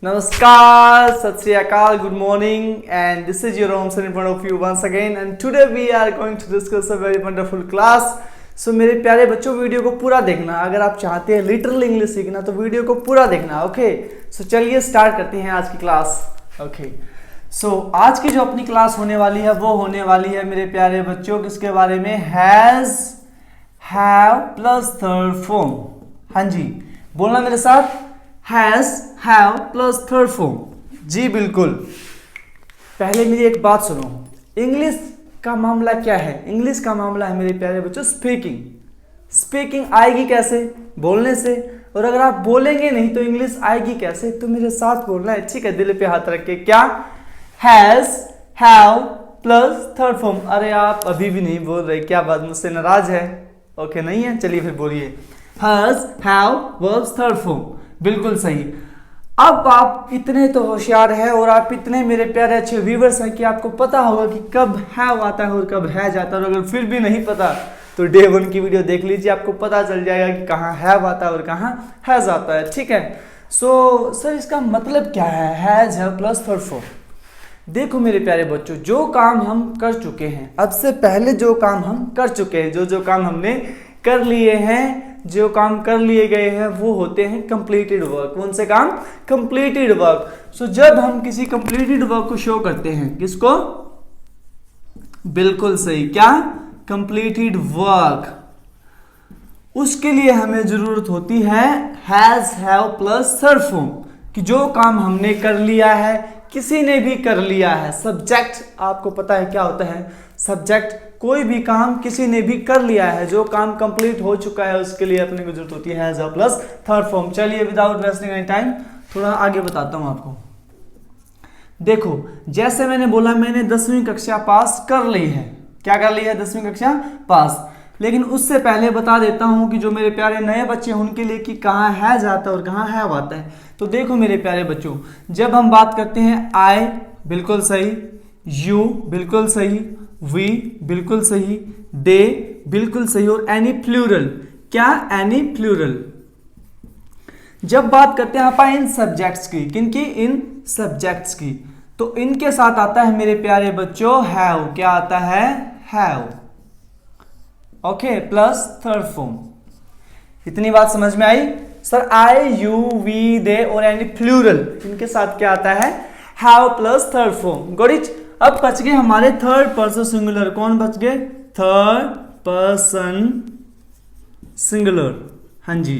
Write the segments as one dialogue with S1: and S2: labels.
S1: Namaskar, Sat Sri Akal, good morning, and this is your Om Sir in front of you once again, and today we are going to discuss a very wonderful class. So मेरे प्यारे बच्चों, video को पूरा देखना। अगर आप चाहते हैं लिटरल इंग्लिश सीखना तो वीडियो को पूरा देखना। ओके, सो चलिए स्टार्ट करते हैं आज की क्लास। ओके, सो आज की जो अपनी क्लास होने वाली है वो होने वाली है मेरे प्यारे बच्चों किसके बारे में? Has, have plus third form. हाँ जी, बोलना मेरे साथ, has, have plus third form. जी बिल्कुल। पहले मेरी एक बात सुनो, इंग्लिश का मामला क्या है? इंग्लिश का मामला है मेरे प्यारे बच्चों स्पीकिंग। स्पीकिंग आएगी कैसे? बोलने से। और अगर आप बोलेंगे नहीं तो इंग्लिश आएगी कैसे? तो मेरे साथ बोलना है, ठीक है? दिल पे हाथ रख के। क्या? Has, have plus third form. अरे आप अभी भी नहीं बोल रहे, क्या बात, मुझसे नाराज है? ओके नहीं है, चलिए फिर बोलिए। Has, have verbs third form. बिल्कुल सही। अब आप इतने तो होशियार हैं और आप इतने मेरे प्यारे अच्छे व्यूवर्स हैं कि आपको पता होगा कि कब हैव आता है और कब हैज आता है। और अगर फिर भी नहीं पता तो डे 1 की वीडियो देख लीजिए, आपको पता चल जाएगा कि कहाँ हैव आता है और कहाँ हैज आता है। ठीक है, सो सर इसका मतलब क्या है has, have plus third form? देखो मेरे प्यारे बच्चों, जो काम हम कर चुके हैं, अब से पहले जो काम हम कर चुके हैं, जो काम हमने कर लिए हैं, जो काम कर लिए गए हैं वो होते हैं कंप्लीटेड वर्क। कौन से काम? Completed work. सो जब हम किसी कंप्लीटेड वर्क को शो करते हैं, किसको? बिल्कुल सही, क्या? Completed work. उसके लिए हमें जरूरत होती है has, have plus third form, कि जो काम हमने कर लिया है, किसी ने भी कर लिया है। सब्जेक्ट आपको पता है क्या होता है? सब्जेक्ट। कोई भी काम किसी ने भी कर लिया है, जो काम कंप्लीट हो चुका है, उसके लिए अपने को जरूरत होती है हैज प्लस थर्ड फॉर्म। चलिए विदाउट वेस्टिंग एनी टाइम थोड़ा आगे बताता हूं आपको। देखो, जैसे मैंने बोला, मैंने 10वीं कक्षा पास कर ली है। क्या कर ली है? 10वीं कक्षा पास। लेकिन उससे पहले बता देता हूं कि जो मेरे प्यारे नए बच्चे हैं उनके लिए कि कहाँ हैज आता है और कहाँ हैव आता है। तो देखो मेरे प्यारे बच्चों, जब हम बात करते हैं आई, बिल्कुल सही, यू बिल्कुल सही, वी बिल्कुल सही, दे बिल्कुल सही, और एनी प्लूरल। क्या? Any plural. जब बात करते हैं आप इन सब्जेक्ट्स की, किनकी? इन सब्जेक्ट्स की, तो इनके साथ आता है मेरे प्यारे बच्चों हैव। क्या आता है? Have. Okay, plus third form. इतनी बात समझ में आई? सर आई, यू, वी, दे और एनी प्लूरल, इनके साथ क्या आता है? Have plus third form. Got it? अब बच गए हमारे थर्ड पर्सन सिंगुलर। कौन बच गए? Third person singular. हाँ जी,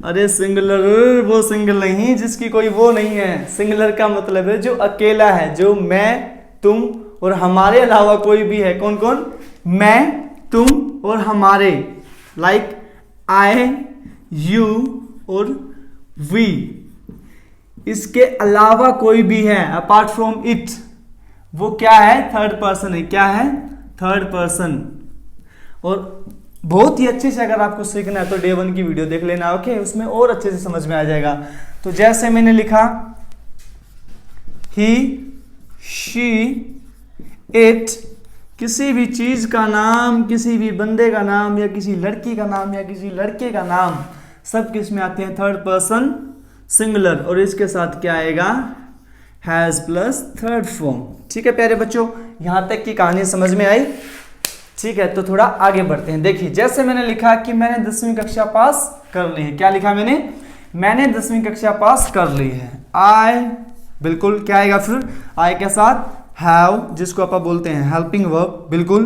S1: अरे सिंगुलर वो सिंगल नहीं जिसकी कोई वो नहीं है। सिंगुलर का मतलब है जो अकेला है, जो मैं, तुम और हमारे अलावा कोई भी है। कौन कौन? मैं, तुम और हमारे। लाइक आई, यू और वी। इसके अलावा कोई भी है अपार्ट फ्रॉम इट, वो क्या है? थर्ड पर्सन है। क्या है? Third person. और बहुत ही अच्छे से अगर आपको सीखना है तो डे 1 की वीडियो देख लेना। ओके, उसमें और अच्छे से समझ में आ जाएगा। तो जैसे मैंने लिखा ही, शी, इट, किसी भी चीज का नाम, किसी भी बंदे का नाम, या किसी लड़की का नाम, या किसी लड़के का नाम, सब किस में आते हैं? Third person singular. और इसके साथ क्या आएगा? Has plus third form. ठीक है प्यारे बच्चों, यहां तक की कहानी समझ में आई? ठीक है, तो थोड़ा आगे बढ़ते हैं। देखिए, जैसे मैंने लिखा कि मैंने 10वीं कक्षा पास कर ली है। क्या लिखा मैंने? मैंने 10वीं कक्षा पास कर ली है। आई, बिल्कुल, क्या आएगा फिर? आई के साथ हैव, जिसको आप बोलते हैं हेल्पिंग वर्ब, बिल्कुल,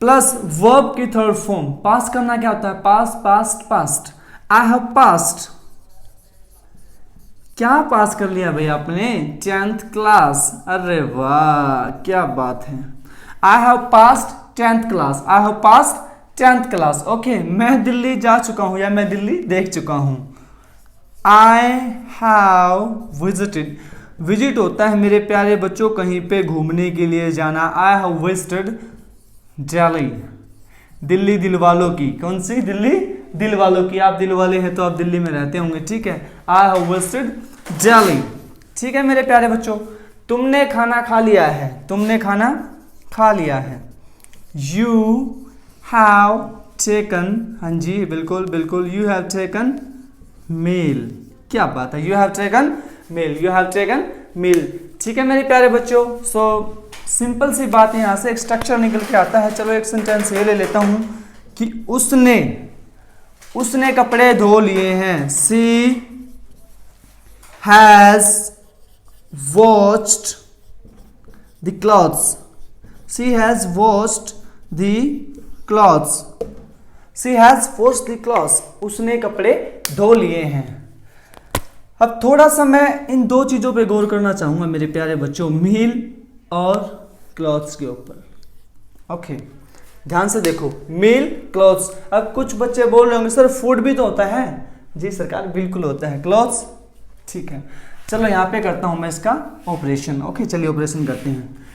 S1: प्लस वर्ब की थर्ड फॉर्म। पास करना क्या होता है? Pass, passed, passed. I have passed. क्या पास कर लिया भाई आपने? 10th class. अरे वाह, क्या बात है। I have passed 10th class. I have passed 10th class. Okay, मैं दिल्ली जा चुका हूं, या मैं दिल्ली देख चुका हूं। आई हैव विजिटेड। विजिट होता है मेरे प्यारे बच्चों कहीं पे घूमने के लिए जाना। आई हैव विजिटेड दिल्ली। दिल्ली दिल वालों की। कौन सी दिल्ली? दिल वालों की। आप दिल वाले हैं तो आप दिल्ली में रहते होंगे, ठीक है? आई हैव विजिटेड दिल्ली। ठीक है मेरे प्यारे बच्चों, तुमने खाना खा लिया है। तुमने खाना खा लिया है। You have taken. हाँ जी, बिल्कुल बिल्कुल, यू हैव टेकन मील। क्या बात है, you have taken meal, you have taken meal. ठीक है मेरे प्यारे बच्चों, सो सिंपल सी बात है, यहाँ से एक स्ट्रक्चर निकल के आता है। चलो एक सेंटेंस ये ले लेता हूँ कि उसने कपड़े धो लिए हैं। She has washed the clothes, she has washed the clothes, she has washed the clothes, उसने कपड़े धो लिए हैं। अब थोड़ा सा मैं इन दो चीजों पे गौर करना चाहूंगा मेरे प्यारे बच्चों, मील और क्लॉथ्स के ऊपर। ओके ध्यान से देखो, मील क्लॉथ्स। अब कुछ बच्चे बोल रहे होंगे सर फूड भी तो होता है। जी सरकार बिल्कुल होता है, क्लॉथ्स ठीक है। चलो यहाँ पे करता हूं मैं इसका ऑपरेशन। ओके चलिए ऑपरेशन करते हैं।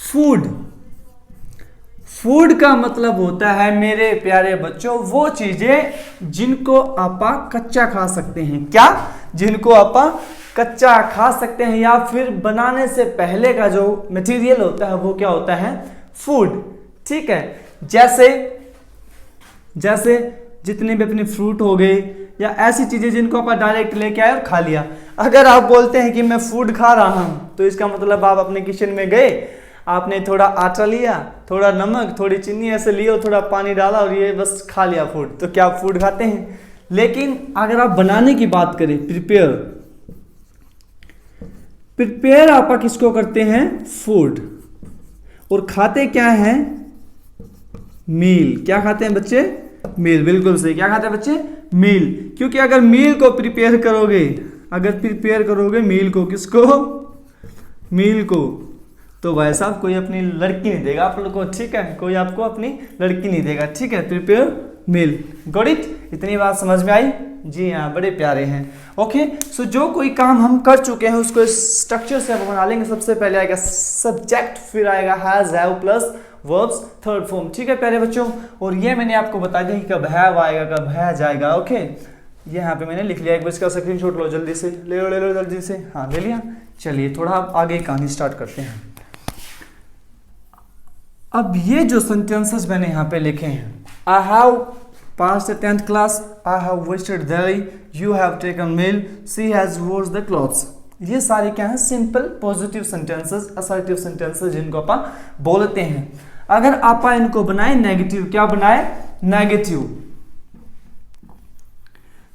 S1: फूड, फूड का मतलब होता है मेरे प्यारे बच्चों वो चीजें जिनको आप कच्चा खा सकते हैं। क्या? जिनको आप कच्चा खा सकते हैं, या फिर बनाने से पहले का जो मटेरियल होता है वो क्या होता है? फूड। ठीक है, जैसे जितने भी अपने फ्रूट हो गए या ऐसी चीजें जिनको आप डायरेक्ट लेके आए और खा लिया। अगर आप बोलते हैं कि मैं फूड खा रहा हूं, तो इसका मतलब आप अपने किचन में गए, आपने थोड़ा आटा लिया, थोड़ा नमक, थोड़ी चीनी ऐसे लिया और थोड़ा पानी डाला और ये बस खा लिया फूड, तो क्या आप फूड खाते हैं? लेकिन अगर आप बनाने की बात करें, प्रिपेयर आप किसको करते हैं? फूड। और खाते क्या हैं? मील। क्या खाते हैं बच्चे? मील। बिल्कुल सही, क्या खाते हैं बच्चे? मील। क्योंकि अगर मील को प्रिपेयर करोगे मील को, किसको? मील को, तो भाई साहब कोई अपनी लड़की नहीं देगा आप लोग को। ठीक है, कोई आपको अपनी लड़की नहीं देगा। ठीक है, प्रिपेयर मील। Got it? इतनी बात समझ में आई? जी हाँ, बड़े प्यारे हैं। ओके, सो जो कोई काम हम कर चुके हैं उसको स्ट्रक्चर से बना लेंगे। सबसे पहले आएगा सब्जेक्ट, फिर आएगा has, have plus verbs third form. ठीक है प्यारे बच्चों, और ये मैंने आपको बता दिया कि कब हैव आएगा, कब हैज आएगा। ओके, ये यहाँ पे मैंने लिख लिया। एक बार इसका स्क्रीनशॉट लो जल्दी से, ले लो जल्दी से। हाँ ले लिया। चलिए थोड़ा आगे कहानी स्टार्ट करते हैं। अब ये जो सेंटेंसेस मैंने यहाँ पे लिखे हैं, I have passed the 10th class, I have visited Delhi, you have taken meal, she has washed the clothes। ये सारे क्या हैं? Simple positive sentences, assertive sentences जिनको अपन बोलते हैं। अगर आप इनको बनाए नेगेटिव, क्या बनाए? नेगेटिव,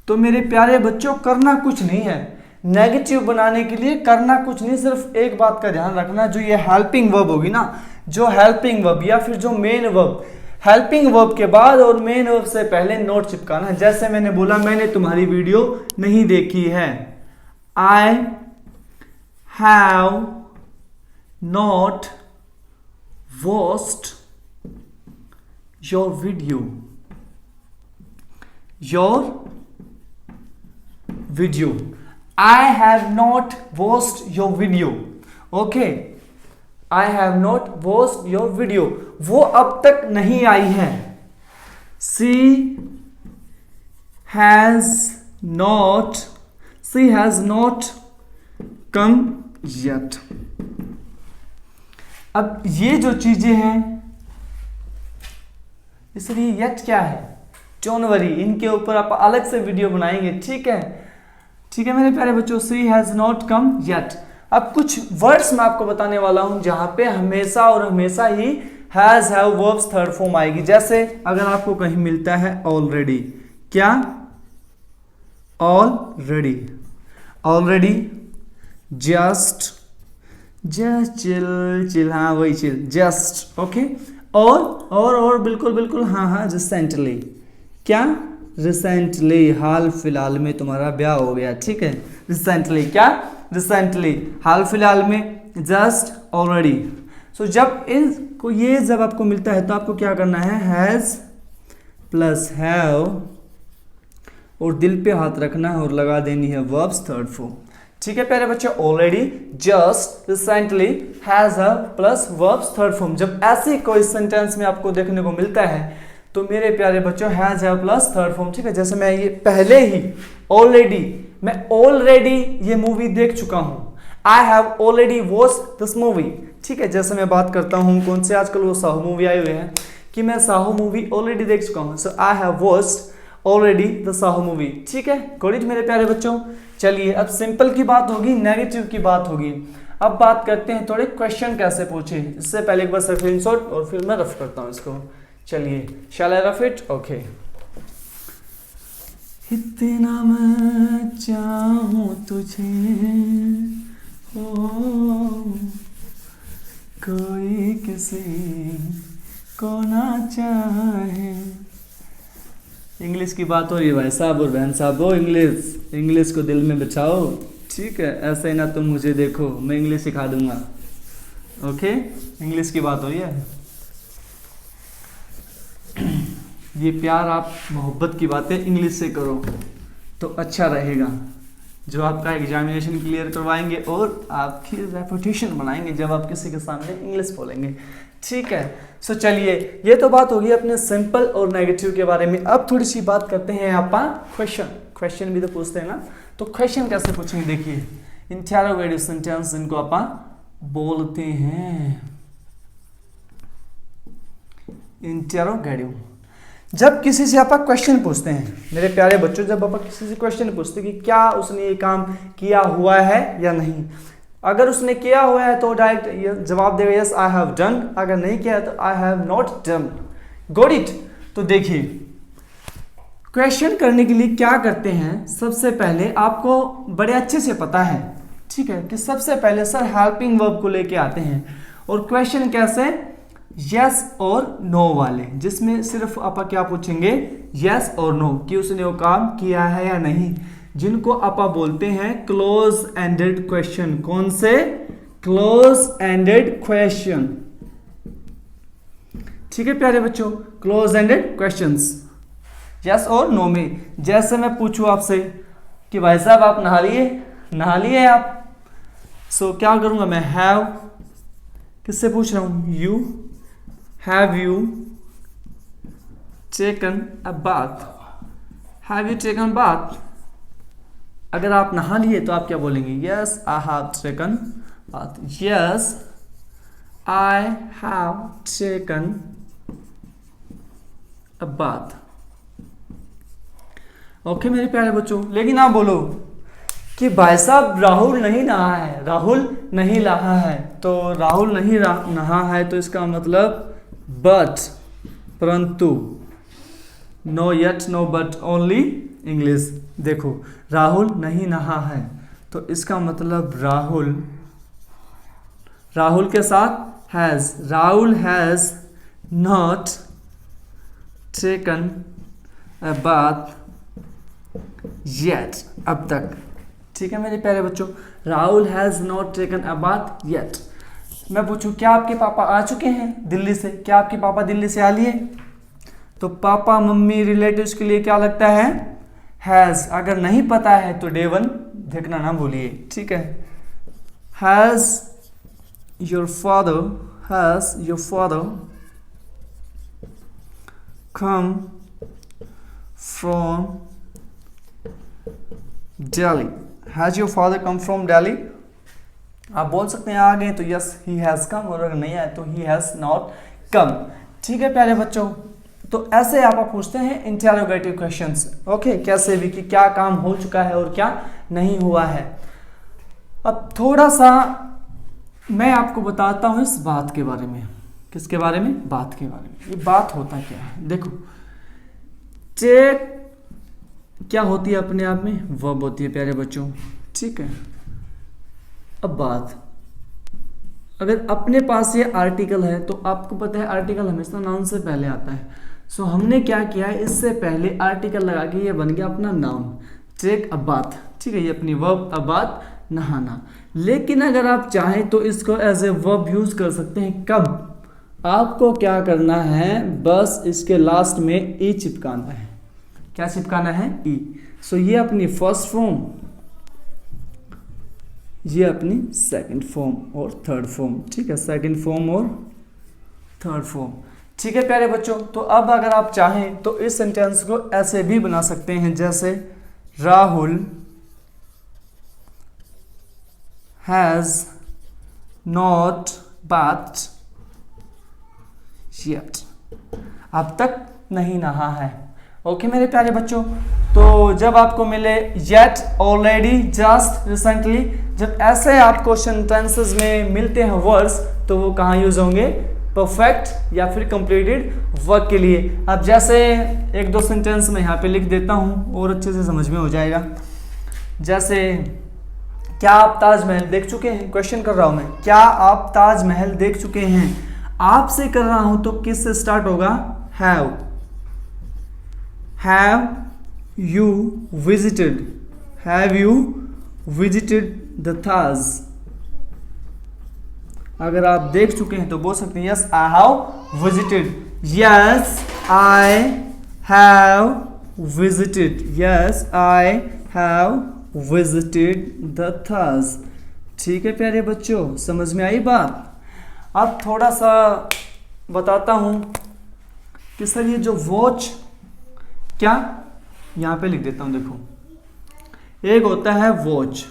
S1: तो मेरे प्यारे बच्चों करना कुछ नहीं है। नेगेटिव बनाने के लिए करना कुछ नहीं, सिर्फ एक बात का ध्यान रखना, जो ये हेल्पिंग वर्ब होगी ना, जो हेल्पिंग वर्ब या फिर जो मेन वर्ब, हेल्पिंग वर्ब के बाद और मेन वर्ब से पहले नोट चिपकाना। जैसे मैंने बोला, मैंने तुम्हारी वीडियो नहीं देखी है। I have not watched your video, I have not watched your video। Okay, I have not watched your video, वो अब तक नहीं आई है। She has not come yet। अब ये जो चीजें हैं, इसलिए yet क्या है? डोंट वरी, इनके ऊपर आप अलग से वीडियो बनाएंगे। ठीक है, ठीक है मेरे प्यारे बच्चों, she has not come yet। अब कुछ वर्ड्स मैं आपको बताने वाला हूं जहां पे हमेशा और हमेशा he has, have, verbs third form आएगी। जैसे अगर आपको कहीं मिलता है ऑलरेडी, क्या? ऑलरेडी, जस्ट चिल, हाँ वही चिल, जस्ट। ओके, और बिल्कुल हाँ, रिसेंटली, क्या? रिसेंटली, हाल फिलहाल में तुम्हारा ब्याह हो गया। ठीक है, रिसेंटली, क्या? रिसेंटली, हाल फिलहाल में, जस्ट, ऑलरेडी। सो जब इनको ये जब आपको मिलता है तो आपको क्या करना है? हैज प्लस हैव और दिल पे हाथ रखना है और लगा देनी है वर्ब्स थर्ड फॉर्म। ठीक है प्यारे बच्चे, already, just, recently, has, have plus verbs third form. जब ऐसे कोई सेंटेंस में आपको देखने को मिलता है तो मेरे प्यारे बच्चों has, have plus third form. ठीक है, जैसे मैं ये पहले ही ऑलरेडी ये मूवी देख चुका हूं। I have already watched this movie. ठीक है, जैसे मैं बात करता हूं कौन से, आजकल वो साहू मूवी आए हुए हैं, कि मैं साहू मूवी ऑलरेडी देख चुका हूं। So I have watched already the Saaho movie. ठीक है, गॉट इट मेरे प्यारे बच्चों। चलिए अब सिंपल की बात होगी, नेगेटिव की बात होगी। अब बात करते हैं थोड़े क्वेश्चन कैसे पूछे। इससे पहले एक बार स्क्रीनशॉट और फिर मैं रफ करता हूँ इसको। चलिए, शैल आई रफ इट? ओके। इतना मैं चाहूं तुझे ओ, कोई किसी को ना चाहे। इंग्लिश की बात हो रही है भाई साहब और बहन साहब, वो इंग्लिश को दिल में बिठाओ। ठीक है, ऐसे ही ना तुम मुझे देखो, मैं इंग्लिश सिखा दूंगा। ओके, इंग्लिश की बात हो रही है। ये प्यार आप मोहब्बत की बातें इंग्लिश से करो तो अच्छा रहेगा, जो आपका एग्जामिनेशन क्लियर करवाएंगे और आपकी रेपुटेशन बनाएंगे जब आप किसी के सामने इंग्लिश बोलेंगे। ठीक है, सो चलिए, ये तो बात होगी अपने सिंपल और नेगेटिव के बारे में। अब थोड़ी सी बात करते हैं आप क्वेश्चन भी तो पूछते हैं ना, तो क्वेश्चन कैसे पूछेंगे देखिए। इंटरोगेटिव सेंटेंस इनको आप बोलते हैं इंटरोगेटिव। जब किसी से आप क्वेश्चन पूछते हैं मेरे प्यारे बच्चों, जब आप किसी से क्वेश्चन पूछते हैं कि क्या उसने ये काम किया हुआ है या नहीं। अगर उसने किया हुआ है तो डायरेक्ट जवाब देगा यस आई हैव डन, अगर नहीं किया है तो I have not done. Got it? तो देखिए, क्वेश्चन करने के लिए क्या करते हैं, सबसे पहले आपको बड़े अच्छे से पता है, ठीक है, कि सबसे पहले सर हेल्पिंग वर्ब को लेके आते हैं और क्वेश्चन कैसे, यस और नो वाले, जिसमें सिर्फ आप क्या पूछेंगे, यस और नो, कि उसने वो काम किया है या नहीं, जिनको आप बोलते हैं क्लोज एंडेड क्वेश्चन। कौन से? Close ended question. ठीक है प्यारे बच्चों, क्लोज एंडेड क्वेश्चंस यस और नो में। जैसे मैं पूछूं आपसे कि भाई साहब आप नहा लिए आप, सो क्या करूंगा मैं, हैव, किससे पूछ रहा हूं, you, have you taken a bath, have you taken bath. अगर आप नहा लिए तो आप क्या बोलेंगे, yes I have taken bath, yes I have taken a bath. Okay मेरे प्यारे बच्चों, लेकिन आप बोलो कि भाई साहब राहुल नहीं नहा है, राहुल नहीं नहा है, तो राहुल नहीं नहा है तो इसका मतलब बट, परंतु, no yet, no but, only English. देखो, राहुल नहीं नहा है तो इसका मतलब राहुल के साथ has, Rahul has not taken a bath yet, अब तक। ठीक है मेरे प्यारे बच्चों, Rahul has not taken a bath yet. मैं पूछूं क्या आपके पापा आ चुके हैं दिल्ली से, क्या आपके पापा दिल्ली से आ लिए, तो पापा मम्मी रिलेटिव्स के लिए क्या लगता है, हैज। अगर नहीं पता है तो डे वन देखना ना भूलिए। ठीक है, has your father come from Delhi, has your father come from Delhi. आप बोल सकते हैं आ गए तो यस ही हैज कम, और अगर नहीं आए तो ही हैज नॉट कम। ठीक है प्यारे बच्चों, तो ऐसे आप पूछते हैं इंटरोगेटिव क्वेश्चंस। ओके, कैसे भी कि क्या काम हो चुका है और क्या नहीं हुआ है। अब थोड़ा सा मैं आपको बताता हूं इस बात के बारे में। किसके बारे में? बात के बारे में। ये बात होता क्या है, देखो, टेक क्या होती है अपने आप में, वर्ब होती है प्यारे बच्चों। ठीक है, अब बात, अगर अपने पास ये आर्टिकल है तो आपको पता है आर्टिकल हमेशा नाउन से पहले आता है। सो हमने क्या किया है, इससे पहले आर्टिकल लगा के ये बन गया अपना नाउन, टेक अ बाथ। ठीक है, ये अपनी वर्ब अ बाथ, नहाना। लेकिन अगर आप चाहें तो इसको एज ए वर्ब यूज कर सकते हैं। कब? आपको क्या करना है, बस इसके लास्ट में ई चिपकाना है। क्या चिपकाना है? ई। सो ये अपनी फर्स्ट फॉर्म, ये अपनी सेकंड फॉर्म और थर्ड फॉर्म। ठीक है, सेकंड फॉर्म और थर्ड फॉर्म। ठीक है प्यारे बच्चों, तो अब अगर आप चाहें तो इस सेंटेंस को ऐसे भी बना सकते हैं, जैसे Rahul has not bathed yet, अब तक नहीं नहा है। ओके मेरे प्यारे बच्चों, तो जब आपको मिले येट, ऑलरेडी, जस्ट, रिसेंटली, जब ऐसे आपको सेंटेंसेस में मिलते हैं वर्ड्स, तो वो कहाँ यूज होंगे? परफेक्ट या फिर कंप्लीटेड वर्क के लिए। अब जैसे एक दो सेंटेंस मैं यहाँ पे लिख देता हूँ और अच्छे से समझ में हो जाएगा। जैसे, क्या आप ताजमहल देख चुके हैं? क्वेश्चन कर रहा हूँ मैं, क्या आप ताजमहल देख चुके हैं? आपसे कर रहा हूँ तो किस से स्टार्ट होगा? Have you visited? Have you visited the Taj? अगर आप देख चुके हैं तो बोल सकते हैं yes I have visited, yes I have visited, yes I have visited the Taj. ठीक है प्यारे बच्चों, समझ में आई बात? अब थोड़ा सा बताता हूं कि सर ये जो वॉच, क्या यहां पे लिख देता हूं, देखो, एक होता है वॉच,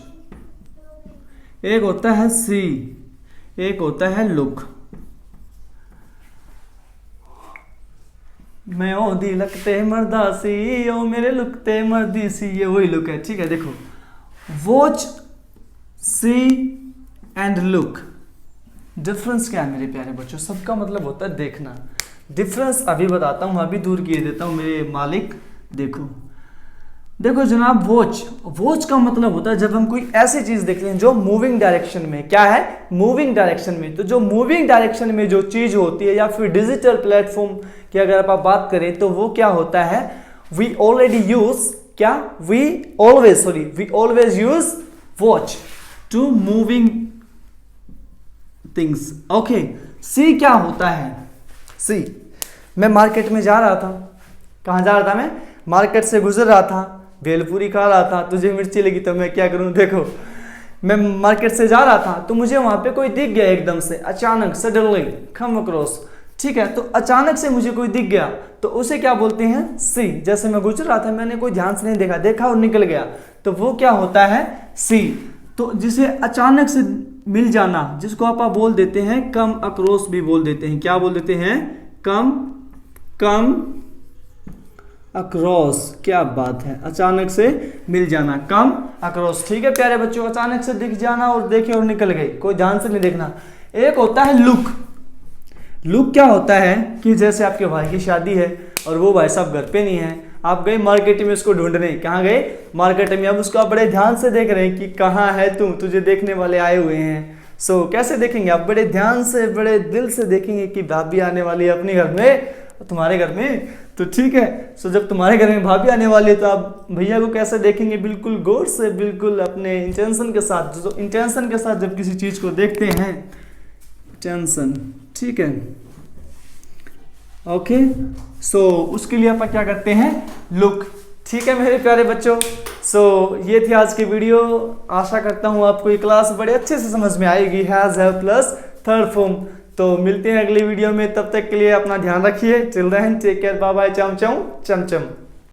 S1: एक होता है सी, एक होता है लुक। मैं ओ दी लगते मर्दा सी, ओ मेरे लुकते मर्दी सी, ये वही लुक है। ठीक है, देखो, watch, see and look, difference क्या है मेरे प्यारे बच्चों? सबका मतलब होता है देखना। डिफरेंस अभी बताता हूं, अभी दूर किए देता हूं मेरे मालिक। देखो जनाब, वॉच का मतलब होता है जब हम कोई ऐसी चीज देखते हैं जो मूविंग डायरेक्शन में, क्या है? मूविंग डायरेक्शन में। तो जो मूविंग डायरेक्शन में जो चीज होती है, या फिर डिजिटल प्लेटफॉर्म की अगर आप बात करें, तो वो क्या होता है? वी ऑलरेडी यूज, क्या? We always use watch to moving things. Okay, see क्या होता है? सी, मैं मार्केट में जा रहा था। कहां जा रहा था मैं? मार्केट से गुजर रहा था, भेलपूरी खा रहा था, तुझे मिर्ची लगी तो मैं क्या करूं? देखो, मैं मार्केट से जा रहा था तो मुझे वहां पे कोई दिख गया एकदम से, अचानक, सडनली कम अक्रॉस। ठीक है, तो अचानक से मुझे कोई दिख गया तो उसे क्या बोलते हैं? सी। जैसे मैं गुजर रहा था, मैंने कोई ध्यान से नहीं देखा और निकल गया, तो वो क्या होता है? सी। तो जिसे अचानक से मिल जाना, जिसको आप बोल देते हैं कम अक्रॉस भी बोल देते हैं। क्या बोल देते हैं? Come across. क्या बात है, अचानक से मिल जाना, कम अक्रॉस। ठीक है प्यारे बच्चों, अचानक से दिख जाना और देखे और निकल गए, कोई ध्यान से नहीं देखना। एक होता है लुक। लुक क्या होता है कि जैसे आपके भाई की शादी है और वो भाई साहब घर पे नहीं है, आप गए मार्केट में उसको ढूंढने। कहाँ गए? मार्केट में। अब उसको आप बड़े ध्यान से देख रहे हैं कि कहाँ है तू, तुझे देखने वाले आए हुए हैं। सो कैसे देखेंगे आप? बड़े ध्यान से, बड़े दिल से देखेंगे कि भाभी आने वाली है अपने घर में, तुम्हारे घर में। तो ठीक है, सो जब तुम्हारे घर में भाभी आने वाली है तो आप भैया को कैसे देखेंगे? बिल्कुल गौर से, बिल्कुल अपने इंटेंशन के साथ। जो इंटेंशन के साथ जब किसी चीज को देखते हैं, टेंशन। ठीक है, ओके। सो उसके लिए अपन क्या करते हैं? लुक। ठीक है मेरे प्यारे बच्चों, सो ये थी आज की वीडियो। आशा करता हूँ आपको ये क्लास बड़े अच्छे से समझ में आएगी। Has, have plus third form. तो मिलते हैं अगली वीडियो में, तब तक के लिए अपना ध्यान रखिए। Till then take care, bye bye, चम चम चम चम।